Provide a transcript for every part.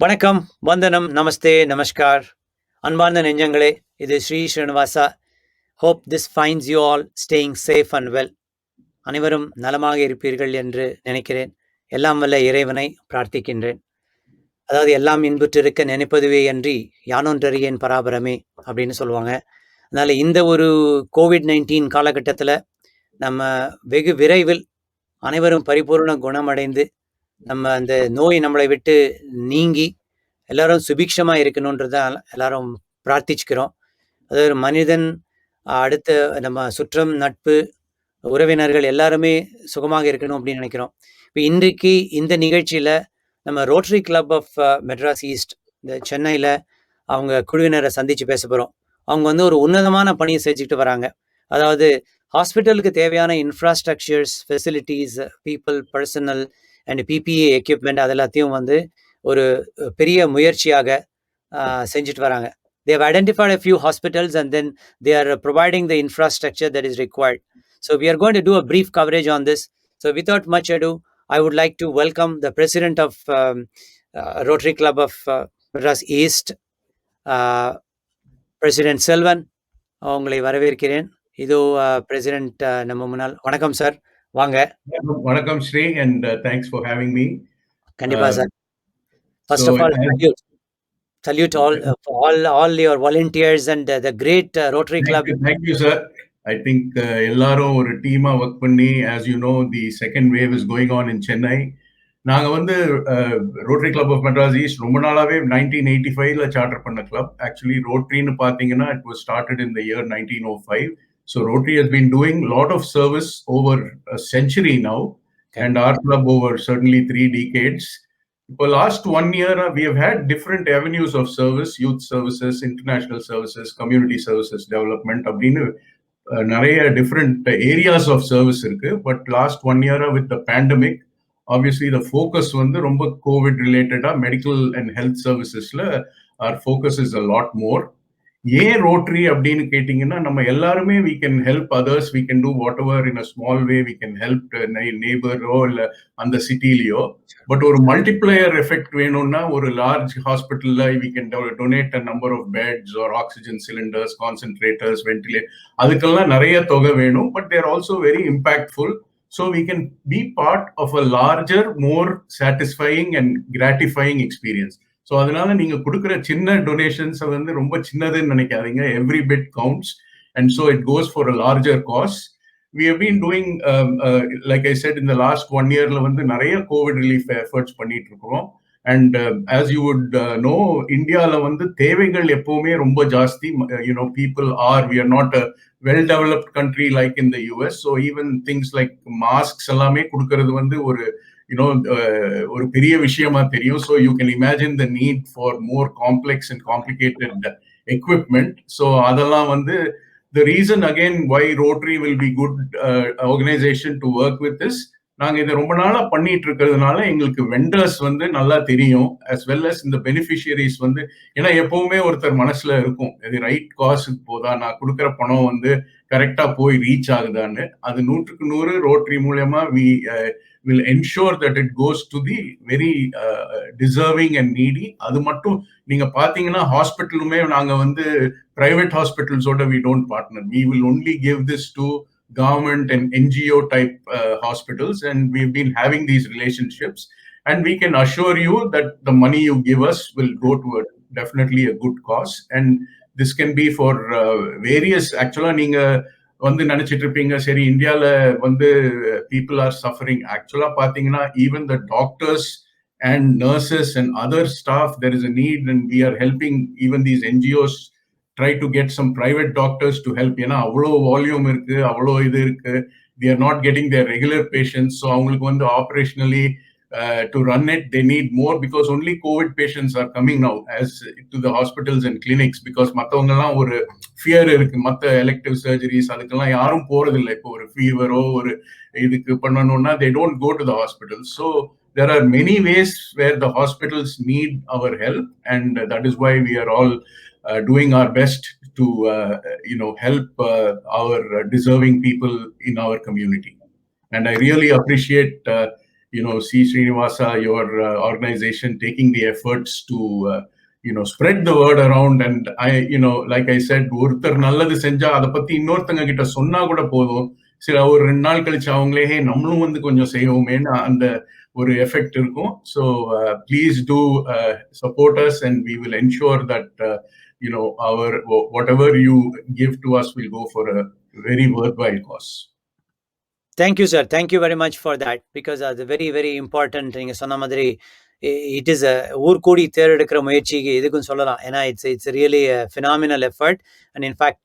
வணக்கம், வந்தனம், நமஸ்தே, நமஸ்கார். அன்பார்ந்த நெஞ்சங்களே, இது Sri Srinivasa. Hope this finds you all staying safe and well. அனைவரும் நலமாக இருப்பீர்கள் என்று நினைக்கிறேன். எல்லாம் வல்ல இறைவனை பிரார்த்திக்கின்றேன். அதாவது எல்லாம் இன்புற்றிருக்க நினைப்பதுவே அன்றி யானொன்றறியேன் பராபரமே அப்படின்னு சொல்லுவாங்க. அதனால் இந்த ஒரு கோவிட்-19 காலகட்டத்தில் நம்ம வெகு விரைவில் அனைவரும் பரிபூர்ண குணமடைந்து நம்ம அந்த நோய் நம்மளை விட்டு நீங்கி எல்லாரும் சுபிக்ஷமாக இருக்கணுன்றத எல்லாரும் பிரார்த்திச்சுக்கிறோம். அது ஒரு மனிதன் அடுத்து நம்ம சுற்றம், நட்பு, உறவினர்கள் எல்லாருமே சுகமாக இருக்கணும் அப்படின்னு நினைக்கிறோம். இப்போ இன்றைக்கு இந்த நிகழ்ச்சியில் நம்ம Rotary club of Madras East இந்த சென்னையில் அவங்க குழுவினரை சந்தித்து பேச போகிறோம். அவங்க வந்து ஒரு உன்னதமான பணியை செஞ்சுக்கிட்டு வராங்க. அதாவது ஹாஸ்பிட்டலுக்கு தேவையான infrastructures, facilities, people, personal and BBA equipment அது எல்லாத்தையும் வந்து ஒரு பெரிய முயற்சியாக செஞ்சுட்டு வராங்க. They have identified a few hospitals and then they are providing the infrastructure that is required. So we are going to do a brief coverage on this. So without much ado, I would like to welcome the president of Rotary Club of Madras East, President Selvan. உங்களை வரவேற்கிறேன். இதோ president நம்ம முன்னால். வணக்கம் sir, வாங்க. வணக்கம் Sri, and thanks for having me. கண்டிப்பா sir. First of all, salute all your volunteers and the great Rotary Club. Thank you sir. I think எல்லாரும் ஒரு டீமா வர்க் பண்ணி, as you know, the second wave is going on in Chennai. நாங்க வந்து Rotary club of Madras East ரொம்ப நாளாவே 1985ல charter பண்ண கிளப். ஆக்சுவலி ரோட்டரின்னு பாத்தீங்கன்னா it was started in the year 1905. So Rotary has been doing a lot of service over a century now, and our club over certainly 3 decades. For last 1 year, we have had different avenues of service: youth services, international services, community services development. Abdinu நிறைய different areas of service இருக்கு. But last 1 year with the pandemic, obviously the focus வந்து ரொம்ப COVID related medical and health servicesல our focus is a lot more. ஏன் rotary அப்படின்னு கேட்டீங்கன்னா, நம்ம எல்லாருமே we can help others, we can do whatever in a small way, we can help neighbor-ஓ இல்ல அந்த சிட்டிலயோ. But ஒரு மல்டிப்ளையர் எஃபெக்ட் வேணும்னா ஒரு லார்ஜ் ஹாஸ்பிட்டல்ல we can donate a number of beds or oxygen cylinders, concentrators, ventilators. அதுக்கெல்லாம் நிறைய தொகை வேணும். But they are also very impactful. So we can be part of a larger, more satisfying and gratifying experience. So அதனால நீங்க கொடுக்குற சின்ன donations வந்து ரொம்ப சின்னதுன்னு நினைக்காதீங்க. Every bit counts, and so it goes for a larger cause. We have been doing like I said இந்த last 1 இயர்ல வந்து நிறைய கோவிட் ரிலீஃப் எஃபர்ட்ஸ் பண்ணிட்டு இருக்கிறோம். And as you would know, இந்தியாவில் வந்து தேவைகள் எப்பவுமே ரொம்ப ஜாஸ்தி. You know, people are, we are not a well developed country like in the US. So even things like masks எல்லாமே கொடுக்கறது வந்து ஒரு ஒரு பெரிய விஷயமா தெரியும். So you can imagine the need for more complex and complicated equipment. So அதெல்லாம் வந்து the reason again why Rotary will be good organization to work with this. நாங்க இதை ரொம்ப நாளா பண்ணிட்டு இருக்கிறதுனால எங்களுக்கு வெண்டர்ஸ் வந்து நல்லா தெரியும், as well as இந்த பெனிஃபிஷியரிஸ் வந்து. ஏன்னா எப்பவுமே ஒருத்தர் மனசுல இருக்கும், இது ரைட் காசுக்கு போதா, நான் கொடுக்குற பணம் வந்து கரெக்டா போய் ரீச் ஆகுதான்னு. அது 100க்கு 100 ரோட்டரி மூலமா we will ensure that it goes to the very deserving and needy. அது மட்டும் நீங்க பாத்தீங்கன்னா, ஹாஸ்பிட்டலுமே நாங்க வந்து private ஹாஸ்பிட்டல்ஸோட we don't partner. We will only give this to government and NGO type hospitals, and we've been having these relationships, and we can assure you that the money you give us will go to definitely a good cause. And this can be for various, actually நீங்க வந்து நினைச்சிட்டு இருப்பீங்க, சரி இந்தியால வந்து people are suffering. ஆக்சுவலா பாத்தீங்கன்னா, even the doctors and nurses and other staff, there is a need, and we are helping even these NGOs try to get some private doctors to help. ஏன்னா அவ்வளோ வால்யூம் இருக்கு, அவ்வளோ இது இருக்கு. they are not getting their regular patients. So அவங்களுக்கு வந்து operationally to run it, they need more, because only COVID patients are coming now as to the hospitals and clinics, because மற்றவங்கலாம் ஒரு fear இருக்கு. மற்ற elective surgeries அதுக்கெல்லாம் யாரும் போறதில்லை. இப்போ ஒரு ஃபீவரோ ஒரு இதுக்கு பண்ணணும்னா they don't go to the hospital. So there are many ways where the hospitals need our help, and that is why we are all doing our best to help our deserving people in our community. And I really appreciate C. Srinivasa, your organization taking the efforts to spread the word around. And like I said, ஒருத்தர் நல்லது செஞ்சா அதை பத்தி இன்னொருத்தங்க கிட்ட சொன்னா கூட போதும், சில ஒரு 2 நாள் கழிச்சு அவங்களே நம்மளும் வந்து கொஞ்சம் செய்வோமேன்னு அந்த ஒரு எஃபெக்ட் இருக்கும். So please do support us and we will ensure that our whatever you give to us will go for a very worthwhile cause. Thank you, sir. Thank you very much for that, because the very, very important thing is சொன்ன மாதிரி it is a ஊர் கூடி தேர்ந்தெடுக்கிற முயற்சிக்கு இதுக்கும் சொல்லலாம். ஏன்னா it's really a phenomenal effort, and in fact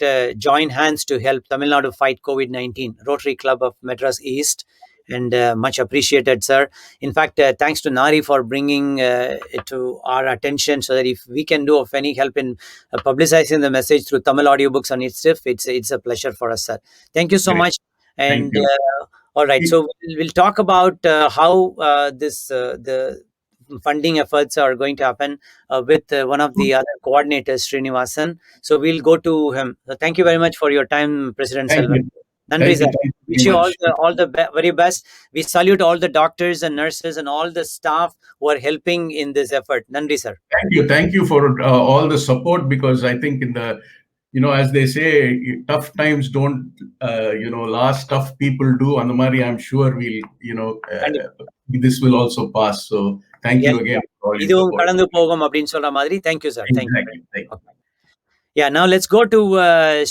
join hands to help Tamil Nadu fight COVID-19, Rotary Club of Madras East, and much appreciated, sir. In fact, thanks to Nari for bringing it to our attention, so that if we can do of any help in publicizing the message through Tamil audiobooks on its stuff, it's a pleasure for us, sir. Thank you so Great. much. And Thank you. all right, so we'll talk about how the funding efforts are going to happen with one of the other coordinators, Srinivasan. So we'll go to him. So thank you very much for your time, President Thank Selvan. you. Nandri, sir. Thank you Wish very you much. all the very best. We salute all the doctors and nurses and all the staff who are helping in this effort. Nandri, sir. Thank you for all the support, because I think in the as they say, tough times don't last, tough people do. And the Mari, I'm sure this will also pass. So thank you again for all your இதுவும் support. கடந்து போகும் அப்படின்னு சொல்ற மாதிரி. Thank you, sir. Thank you. Exactly. Okay. Yeah, now let's go to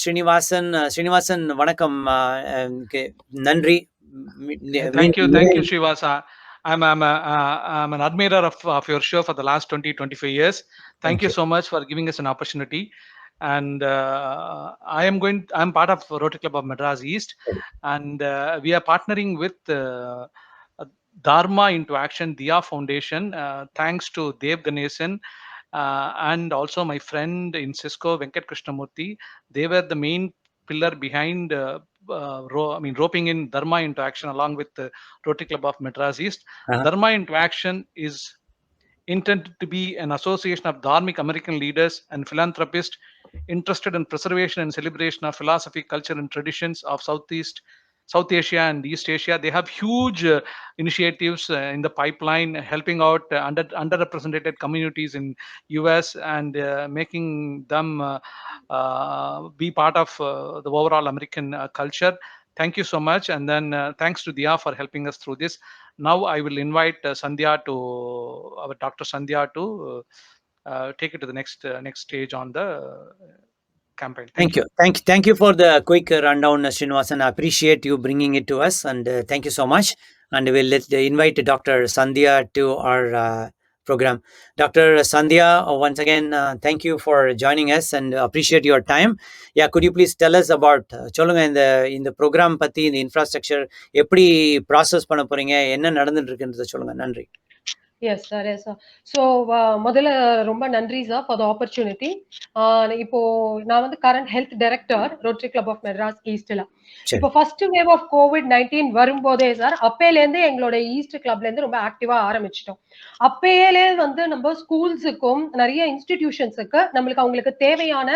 Srinivasan. Srinivasan, vanakkam. Nandri. Thank you, Srivasa. I'm an admirer of your show for the last 25 years. Thank you so much for giving us an opportunity. And I'm part of Rotary Club of Madras East, and we are partnering with Dharma into Action Diya Foundation, thanks to Dev Ganesan and also my friend in Cisco, Venkat Krishnamurthy. They were the main pillar behind roping in Dharma into Action along with the Rotary Club of Madras East. Dharma into Action is intended to be an association of dharmic American leaders and philanthropists interested in preservation and celebration of philosophy, culture, and traditions of South Asia and East Asia. They have huge initiatives in the pipeline, helping out underrepresented communities in US and making them be part of the overall American culture. Thank you so much. And then thanks to Diya for helping us through this. Now I will invite our Dr. Sandhya to take it to the next stage on the campaign. Thank you. Thank you for the quick rundown, Srinivasan. I appreciate you bringing it to us, and thank you so much. And we'll invite Dr. Sandhya to our program. Dr. Sandhya, once again, thank you for joining us and appreciate your time. Yeah, could you please tell us about சொல்லுங்க இந்த program பத்தி, இந்த infrastructure எப்படி process பண்ண போறீங்க, என்ன நடந்துட்டு இருக்குன்றத சொல்லுங்க. நன்றி. Yes, sir. Yes, sir. So, முதல்ல ரொம்ப நன்றி சார் ஃபார் த ஆப்பர்ச்சுனிட்டி. இப்போ நான் வந்து current health director rotary club of Madras ஈஸ்ட்ல. இப்போ ஃபர்ஸ்ட் வேவ் ஆஃப் COVID-19 வரும்போதே சார் அப்பையில இருந்து எங்களோட ஈஸ்ட் கிளப்ல இருந்து ரொம்ப ஆக்டிவா ஆரம்பிச்சிட்டோம். அப்பையிலே வந்து நம்ம ஸ்கூல்ஸுக்கும் நிறைய இன்ஸ்டிடியூஷன்ஸுக்கு நம்மளுக்கு அவங்களுக்கு தேவையான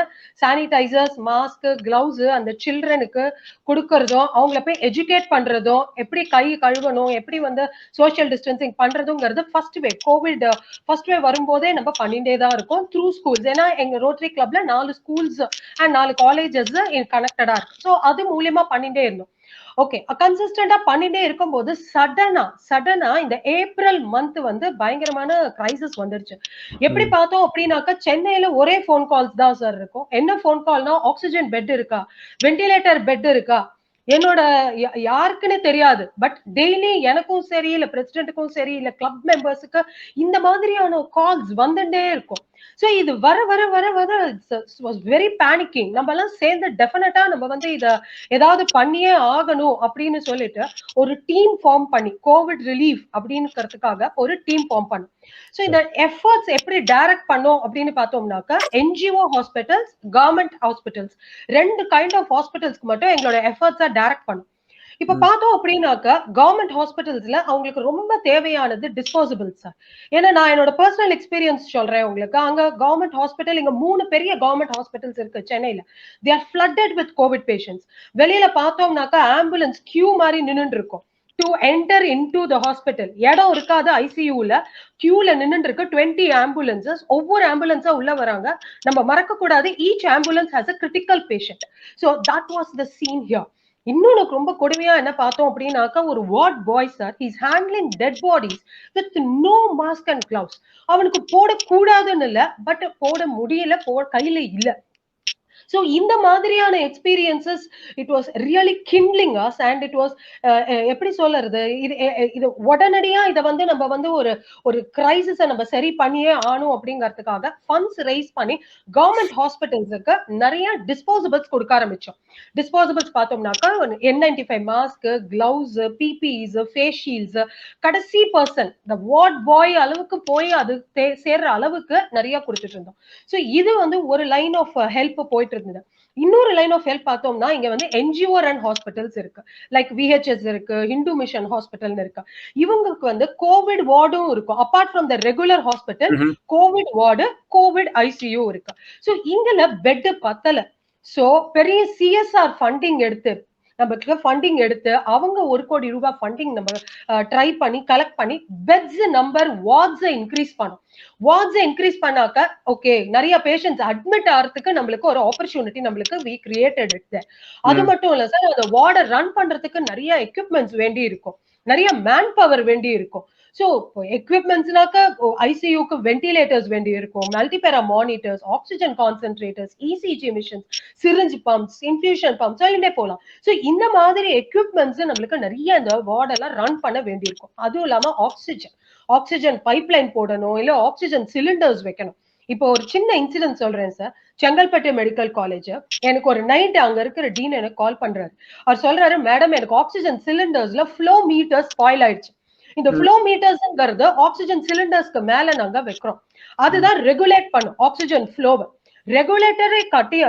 சானிடைசர்ஸ், மாஸ்க், கிளவுஸ் அந்த சில்ட்ரனுக்கு கொடுக்கறதும், அவங்கள போய் எஜுகேட் பண்றதும், எப்படி கை கழுவணும், எப்படி வந்து சோசியல் டிஸ்டன்சிங் பண்றதுங்கிறது ஃபர்ஸ்ட் வேவ் வரும்போதே நம்ம பண்ணிட்டே தான் இருக்கோம் த்ரூ ஸ்கூல்ஸ். ஏன்னா எங்க ரோட்டரி கிளப்ல 4 ஸ்கூல்ஸ் அண்ட் 4 காலேஜஸ் கனெக்டடா இருக்கு. ஸோ அது மூலியமா பண்ணிட்டே இருந்தோம். ஓகே, கன்சிஸ்டன்டா பண்ணிட்டே இருக்கும்போது சடனா இந்த ஏப்ரல் மந்த் வந்து பயங்கரமான கிரைசிஸ் வந்துருச்சு. எப்படி பார்த்தோம் அப்படின்னாக்கா சென்னையில ஒரே போன் கால்ஸ் தான் சார் இருக்கும். என்ன போன் கால்னா, ஆக்சிஜன் பெட் இருக்கா, வென்டிலேட்டர் பெட் இருக்கா, என்னோட யாருக்குன்னு தெரியாது. பட் டெய்லி எனக்கும் சரி, இல்ல பிரசிடென்ட்டுக்கும் சரி, இல்ல கிளப் மெம்பர்ஸுக்கு இந்த மாதிரியான கால்ஸ் வந்துட்டே இருக்கும். சோ இது வர வாஸ் வெரி பேனிக்கிங். நம்ம எல்லாம் சேர்ந்து டெஃபினட்டா நம்ம வந்து இத ஏதாவது பண்ணியே ஆகணும் அப்படின்னு சொல்லிட்டு ஒரு டீம் ஃபார்ம் பண்ணி கோவிட் ரிலீஃப் அப்படின்னுக்கிறதுக்காக ஒரு டீம் ஃபார்ம் பண்ணோம். சோ இந்த எஃபர்ட்ஸ் எப்படி டைரக்ட் பண்ணோம் அப்படின்னு பார்த்தோம்னாக்கா, NGO hospitals, government hospitals, 2 kind of ஹாஸ்பிட்டல்ஸ்க்கு மட்டும் எங்களோட எஃபர்ட்ஸா டைரக்ட் பண்ணோம். இப்ப பார்த்தோம் அப்படின்னாக்கா, கவர்மெண்ட் ஹாஸ்பிட்டல்ஸ்ல அவங்களுக்கு ரொம்ப தேவையானது டிஸ்போசபிள்ஸ் சார். ஏன்னா நான் என்னோட பர்சனல் எக்ஸ்பீரியன்ஸ் சொல்றேன் உங்களுக்கு. அங்க கவர்மெண்ட் ஹாஸ்பிட்டல், இங்க 3 பெரிய கவர்மெண்ட் ஹாஸ்பிட்டல்ஸ் இருக்கு சென்னையில. They are flooded with Covid patients. வெளியில பார்த்தோம்னாக்கா ஆம்புலன்ஸ் கியூ மாதிரி நின்னுட்டு இருக்கும். to enter into the hospital. இடம் இருக்காது ஐசியூல, கியூல நின்னுட்டு இருக்கு 20 ambulances. ஒவ்வொரு ஆம்புலன்ஸா உள்ள வராங்க. நம்ம மறக்க கூடாது, each ambulance has a critical patient. So that was the scene here. இன்னொன்னு ரொம்ப கொடுமையா என்ன பார்த்தோம் அப்படின்னாக்கா, ஒரு ward boy sir, he's handling dead bodies with no mask and gloves. அவனுக்கு போடக்கூடாதுன்னு இல்ல, பட் போட முடியல, கையில இல்ல. So இந்த மாதிரியான experiences it was really kindling us and it was எப்படி சொல்றது, இது உடனடியா இதை வந்து நம்ம வந்து ஒரு கிரைசிஸை நம்ம சரி பண்ணியே ஆனும் அப்படிங்கிறதுக்காக ஃபண்ட்ஸ் ரைஸ் பண்ணி கவர்மெண்ட் ஹாஸ்பிட்டல்ஸுக்கு நிறைய டிஸ்போசபிள்ஸ் கொடுக்க ஆரம்பிச்சோம். டிஸ்போசபிள்ஸ் பார்த்தோம்னாக்கா N95 mask, gloves, PPEs, face shields, கடைசி பர்சன் இந்த வார்ட் பாய் அளவுக்கு போய் அது சேர்ற அளவுக்கு நிறைய கொடுத்துட்டு இருந்தோம். ஸோ இது வந்து ஒரு லைன் ஆஃப் ஹெல்ப் போயிட்டு இருந்தது. இன்னொரு லைன் ஆஃப் ஹெல்ப் பார்த்தோம்னா இங்க வந்து என்ஜிஓ ரன் ஹாஸ்பிட்டல்ஸ் இருக்கு, லைக் விஹெச்எஸ் இருக்கு, ஹிந்து மிஷன் ஹாஸ்பிட்டல் இருக்கு. இவங்களுக்கு வந்து கோவிட் வார்டும் இருக்கும். Apart from the regular hospital, Covid ward, Covid ICU இருக்கு. ஸோ இங்கல பெட் பத்தல. ஸோ பெரிய சிஎஸ்ஆர் ஃபண்டிங் எடுத்து நமக்கு ஃபண்டிங் எடுத்து அவங்க 1 கோடி ரூபாய் ஃபண்டிங் நம்ம ட்ரை பண்ணி கலெக்ட் பண்ணி பெட்ஸ் நம்பர், வார்ட்ஸை இன்க்ரீஸ் பண்ணோம். வார்ட்ஸை இன்க்ரீஸ் பண்ணாக்க ஓகே, நிறைய பேஷண்ட்ஸ் அட்மிட் ஆகிறதுக்கு நம்மளுக்கு ஒரு ஆப்பர்ச்சுனிட்டி நம்மளுக்கு வி கிரியேட்டட் இட். அது மட்டும் இல்ல சார், அந்த வார்டை ரன் பண்றதுக்கு நிறைய எக்யூப்மெண்ட்ஸ் வேண்டி இருக்கும், நிறைய மேன் பவர் வேண்டி இருக்கும். ஸோ எக்யூப்மெண்ட்ஸ்னாக்க ஐசியூக்கு வென்டிலேட்டர்ஸ் வேண்டி இருக்கும், multipara monitors, oxygen concentrators, ECG machines, syringe pumps, infusion pump, சொல்லிட்டே போகலாம். ஸோ இந்த மாதிரி எக்யூப்மெண்ட்ஸ் நம்மளுக்கு நிறைய இந்த வார்டெல்லாம் ரன் பண்ண வேண்டியிருக்கும். அதுவும் இல்லாம ஆக்சிஜன் பைப்லைன் போடணும், இல்ல ஆக்சிஜன் சிலிண்டர்ஸ் வைக்கணும். இப்போ ஒரு சின்ன இன்சிடென்ட் சொல்றேன் சார். செங்கல்பட்டு மெடிக்கல் காலேஜ், எனக்கு ஒரு நைட் அங்க இருக்கிற டீன் எனக்கு கால் பண்றாரு. அவர் சொல்றாரு, மேடம் எனக்கு ஆக்சிஜன் சிலிண்டர்ஸ்ல ஃப்ளோ மீட்டர் ஸ்பாயில் ஆயிடுச்சு. இந்த ஃப்ளோ மீட்டர்ஸ்ங்கிறது ஆக்சிஜன் சிலிண்டர்ஸ்க்கு மேல நாங்க வைக்கிறோம், அதுதான் ரெகுலேட் பண்ணும் ஆக்சிஜன் ஃப்ளோவை. ரெகுலேட்டரே கட்டி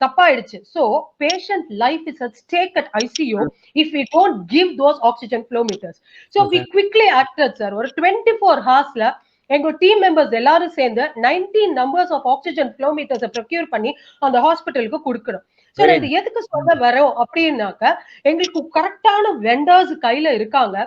தப்பாயிடுச்சு. So patient life is at stake at ICU if we don't give those oxygen flow meters. So we quickly acted sir. ஒரு 24 ஹவர்ஸ்ல எங்க டீம் மெம்பர்ஸ் எல்லாரும் சேர்ந்து 19 numbers of oxygen flow meters procure பண்ணி அந்த ஹாஸ்பிட்டலுக்கு கொடுக்கணும். சோ இது எதுக்கு சொல்ல வரோம் அப்படின்னாக்க, எங்களுக்கு கரெக்டான வெண்டர்ஸ் கையில இருக்காங்க,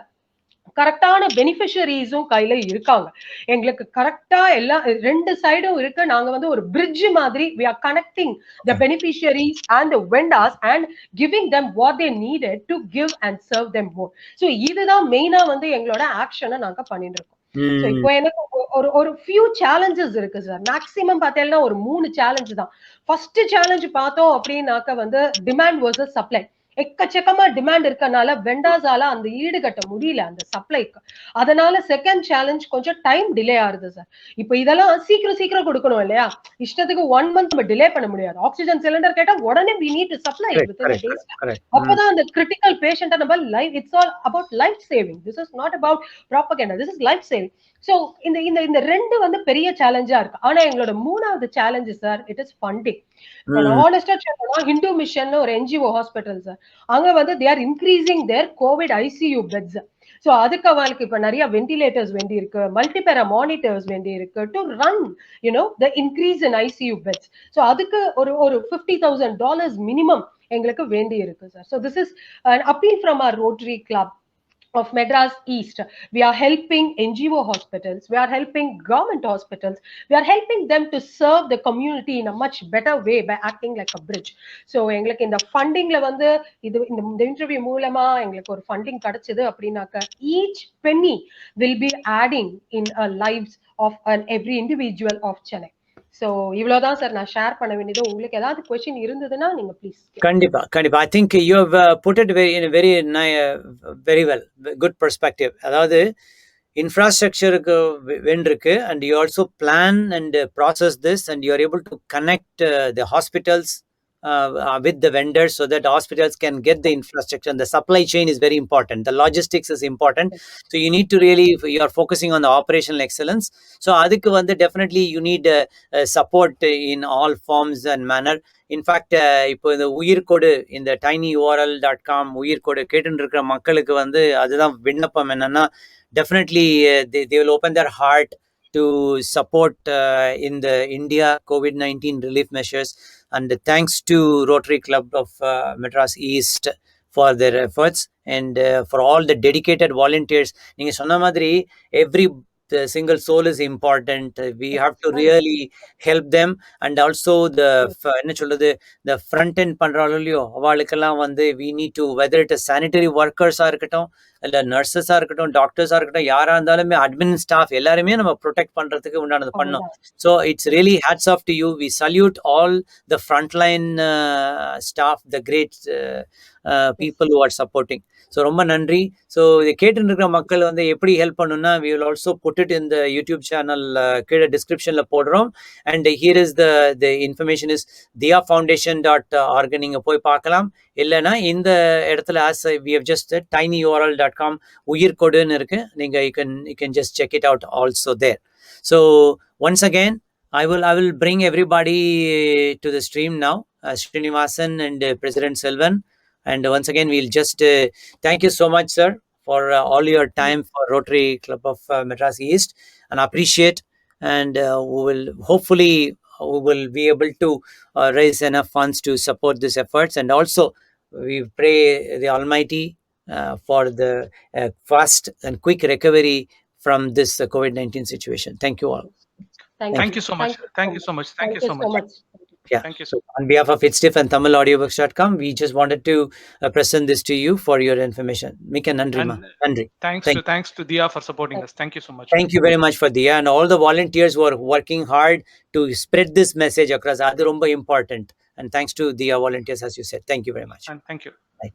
கரெக்டான பெனிஃபிஷரிஸும் கையில இருக்காங்க. எங்களுக்கு கரெக்டா எல்லாம் 2 சைடும் இருக்கு. நாங்க வந்து ஒரு பிரிட்ஜ் மாதிரி we are connecting the beneficiaries and the vendors and giving them what they needed to give and serve them more. So இதுதான் மெயினா வந்து எங்களோட ஆக்ஷனை நாங்க பண்ணிட்டு இருக்கோம். So இப்போ எனக்கு ஒரு few challenges இருக்கு சார். மேக்ஸிமம் பார்த்தீங்கன்னா ஒரு 3 சேலஞ்ச் தான். ஃபர்ஸ்ட் சேலஞ்ச் பார்த்தோம் அப்படின்னாக்க வந்து டிமாண்ட் வர்சஸ் சப்ளை. எக்கச்சக்கமா டிமாண்ட் இருக்கனால வெண்டாஸால அந்த ஈடுகட்ட முடியல அந்த சப்ளைக்கு. அதனால செகண்ட் சேலஞ்ச் கொஞ்சம் டைம் டிலே ஆகுது சார். இப்போ இதெல்லாம் சீக்கிரம் கொடுக்கணும் இல்லையா, இஷ்டத்துக்கு 1 month நம்ம டிலே பண்ண முடியாது. ஆக்சிஜன் சிலிண்டர் கேட்டா உடனே we need to supply it within a day. அப்பதான் அந்த கிரிட்டிக்கல் பேஷண்ட்டை நம்ம life, it's all about life saving. This is not about propaganda, this is life saving. So இந்த 2 வந்து பெரிய சேலஞ்சா இருக்கு. ஆனா எங்களோட 3வது challenge sir, it is funding. ஹானஸ்டா சொல்லணும்னா ஹிந்து மிஷன் ஒரு என்ஜிஓ ஹாஸ்பிட்டல் சார், அங்க வந்து they are increasing their COVID ICU beds. So அதுக்கு அவங்களுக்கு இப்ப நிறைய வென்டிலேட்டர்ஸ் வேண்டி இருக்கு, மல்டிபேரா மானிட்டர்ஸ் வேண்டி இருக்கு to run the increase in ICU beds. So அதுக்கு ஒரு $50,000 மினிமம் எங்களுக்கு வேண்டி இருக்கு sir. So this is an appeal from our Rotary Club of Madras East. We are helping NGO hospitals, we are helping government hospitals, we are helping them to serve the community in a much better way by acting like a bridge. So எங்களுக்கு இந்த ஃபண்டிங்ல வந்து இந்த interview மூலமா எங்களுக்கு ஒரு funding கிடைச்சது அப்படின்னாக்க, each penny will be adding in lives of every individual of Chennai. So இவ்வளவுதான் சார் நான் ஷேர் பண்ண வேண்டியது. உங்களுக்கு ஏதாவது क्वेश्चन இருந்ததுன்னா நீங்க ப்ளீஸ். கண்டிப்பா. I think you have put it very well, good perspective. அதாவது இன்ஃப்ராஸ்ட்ரக்சருக்கு வேண்டிருக்கு, and you also plan and process this and you are able to connect the hospitals with the vendors so that hospitals can get the infrastructure, and the supply chain is very important, the logistics is important. So you need to really, you are focusing on the operational excellence. So adukku vandu definitely you need support in all forms and manner. In fact இப்போ இந்த உயிர்கோடு, இந்த tinyurl.com உயிர்கோடு கேட்டுட்டு இருக்கிற மக்களுக்கு வந்து அதுதான் விண்ணப்பம் என்னன்னா, definitely they will open their heart to support in the India COVID-19 relief measures. And thanks to Rotary Club of Madras East for their efforts. and for all the dedicated volunteers. நீங்க சொன்ன மாதிரி every single soul is important. We have to really help them, and also the என்ன சொல்றது, the front end பண்றாளோ இல்லையோ அவளுக்கெல்லாம் வந்து we need to, whether it is sanitary workers-ஆ இருக்கட்டும், இல்லை நர்சஸாக இருக்கட்டும், டாக்டர்ஸாக இருக்கட்டும், யாராக இருந்தாலுமே அட்மின் ஸ்டாஃப் எல்லாருமே நம்ம ப்ரொடெக்ட் பண்ணுறதுக்கு உண்டானது பண்ணோம். So it's really hats off to you. We salute all the frontline staff, the great people who are supporting. So ரொம்ப நன்றி. ஸோ இதை கேட்டுட்டு இருக்கிற மக்கள் வந்து எப்படி ஹெல்ப் பண்ணணும்னா, we will also put it இந்த யூடியூப் சேனல் கீழே டிஸ்கிரிப்ஷனில் போடுறோம். And here is the information is diafoundation.org. நீங்கள் போய் பார்க்கலாம். இல்லைன்னா இந்த இடத்துல as we have just tinyurl.com உயிர்கொடுன்னு இருக்கு. நீங்கள் you can just check it out also there. So once again, I will bring everybody to the stream now, Srinivasan and President Selvan. And once again, we'll just thank you so much, sir, for all your time for Rotary Club of Madras East, and appreciate. And hopefully we will be able to raise enough funds to support these efforts. And also, we pray the Almighty for the fast and quick recovery from this COVID-19 situation. Thank you all. Thank you so much. Thank you so much. Thank you so much. Yeah. Thank you so much. On behalf of ITSTIF and TamilAudiobooks.com, we just wanted to present this to you for your information. Mika nandri ma. Nandri. Thanks to Dia for supporting us. Thank you so much. Thank you very much for Dia and all the volunteers who are working hard to spread this message across. Adu romba important. And thanks to Dia volunteers, as you said. Thank you very much. And thank you. Bye.